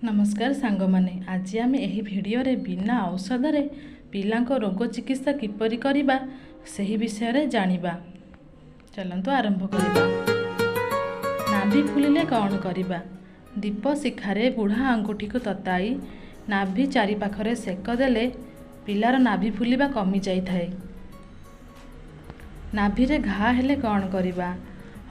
नमस्कार सांग माने आज आम यही भिडियो रे बिना औषध पिलांको रोग चिकित्सा किपरि करिबा सही विषय रे जानिबा। चलंतु आरंभ करिबा। नाभि फुलिले कौन करिबा? दीप शिखारे बुढ़ा अंगुठी को तताई नाभि चारि पाखरे सेक देले पिलार नाभि फुलिबा कमी जाई थाए। नाभि रे घा हेले कौन करिबा?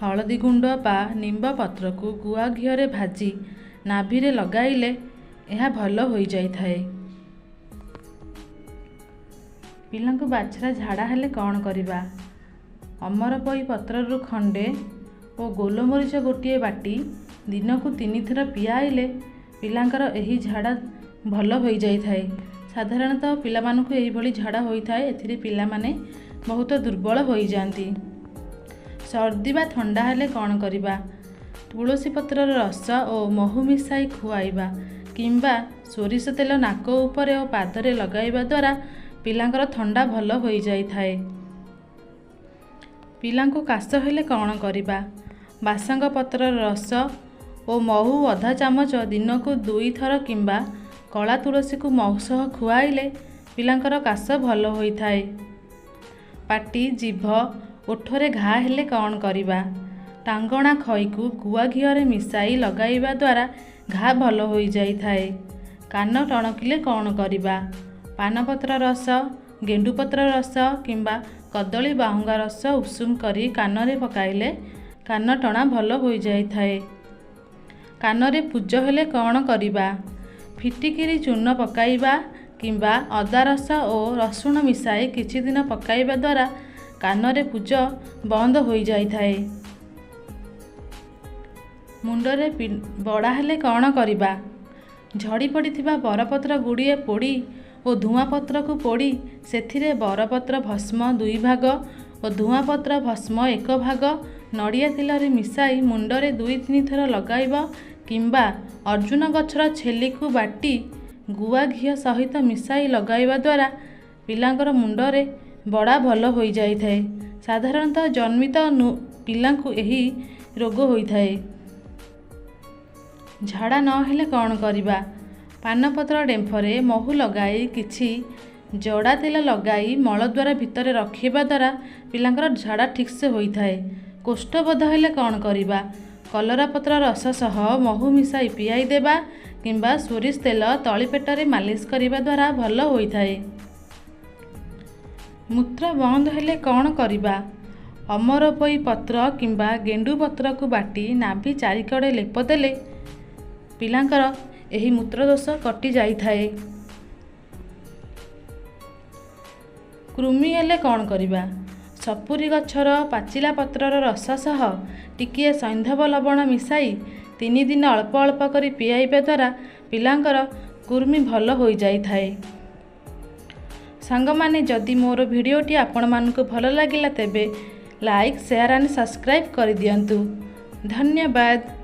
हलदी गुंड बा निंब पत्र को गुआ घिओ रे भाजी नाभि रे लगाइले यह भल हो जाई थाए। पिलांको बाछरा झाड़ा हेले कौन करिबा? अमरपई पत्र रु खंडे और गोलमरीच गोटे बाटी दिन को 3 थर पियाइले पिलांकर एही झाड़ा भल हो जाई थाए। साधारणतः पिला मानकु एही भली झाड़ा होई थाए। एथिरे पिला माने बहुत दुर्बल हो जाती। सर्दी बा ठंडा हेले कौन करिबा? तुलसी पत्र रस और महू मिसाई खुआइबा किंबा सोरिष तेल नाक उपरे और पादरे लगाइबा द्वारा पिलांकर ठंडा भल हो जाई थाए। पिलांको काश हेले कौन करिबा? बासंग पत्र रस और महू अधा चामच दिन को 2 थर किंबा कला तुलसी को महू सह खुआइले पिलांकर काश भल हो थाए। पाटी जीभ ओठरे घा हेले कौन करिबा? टांगणा खई को गुआ घिओ रे मिसाई लगाइबा द्वारा घा भल हो जाई थाए। कान टणकिले कौन करिबा? पानपत्र रस गेंडुपत्र रस किंबा कदली बाहुंगा रस उषुम करी कान रे पकाइले कान टणा भल हो जाई थाए। कान रे पूज हेले कौन करिबा? फिटिकिरी चूर्ण पकाइबा किंबा अदा रस और रसुण मिसाई किछि दिन पकाइबा द्वारा कान रे पूज बंद हो जाई थाए। मुंडरे बड़ा हेले कौन करिबा? झड़ी पड़िथिबा बरपत्र गुड़िए पोड़ी और धुआं पत्र को पोड़ी सेथिरे बरपत्र भस्म 2 भाग और धुआं पत्र भस्म 1 भाग नड़िया तेल रे मिसाई मुंडरे 2-3 थर लगाइबा किंबा अर्जुन गछर छेली को बाटी गुआ घिओ सहित मिसाई लगाइबा द्वारा पिलांकर मुंडरे बड़ा भल हो जाई थाए। साधारणतः जन्मित पिलांकु एही रोग होई थाए। झाड़ा न हेले कौन करिबा? पानपत्र डेम्फरे महू लगाई किछि जड़ा तेल लगाई मलद्वार भितर रखिबा द्वारा पिलांकर झाड़ा ठीक से होई थाए। कोष्ठबोध हेले कौन करिबा? कलरा पत्र रस सह महू मिसाई पियाई देबा किंबा सोरिष तेल तଳି पेटरे मालिश करिबा द्वारा भल होई थाए। मूत्र बंद हेले कौन करिबा? अमरपई पत्र किंबा गेंडु पत्र को बाटी नाभि चारिकड़े लेप देले पिलांकर एही मूत्र दोष कटि जाई थाए। कृमि हेले कौन करिबा? सपुरी गछर पाचिला पत्रर रस सह टिकिए सैंधव लवण मिसाई 3 दिन अल्प अल्प करी पियाइबा द्वारा पिलांकर कृमि भल हो जाई थाए। सांग माने जदि मोर भिडियोटी आपण मानकु भल लागिला तेबे लाइक शेयर एंड सब्सक्राइब कर दियंतु। धन्यवाद।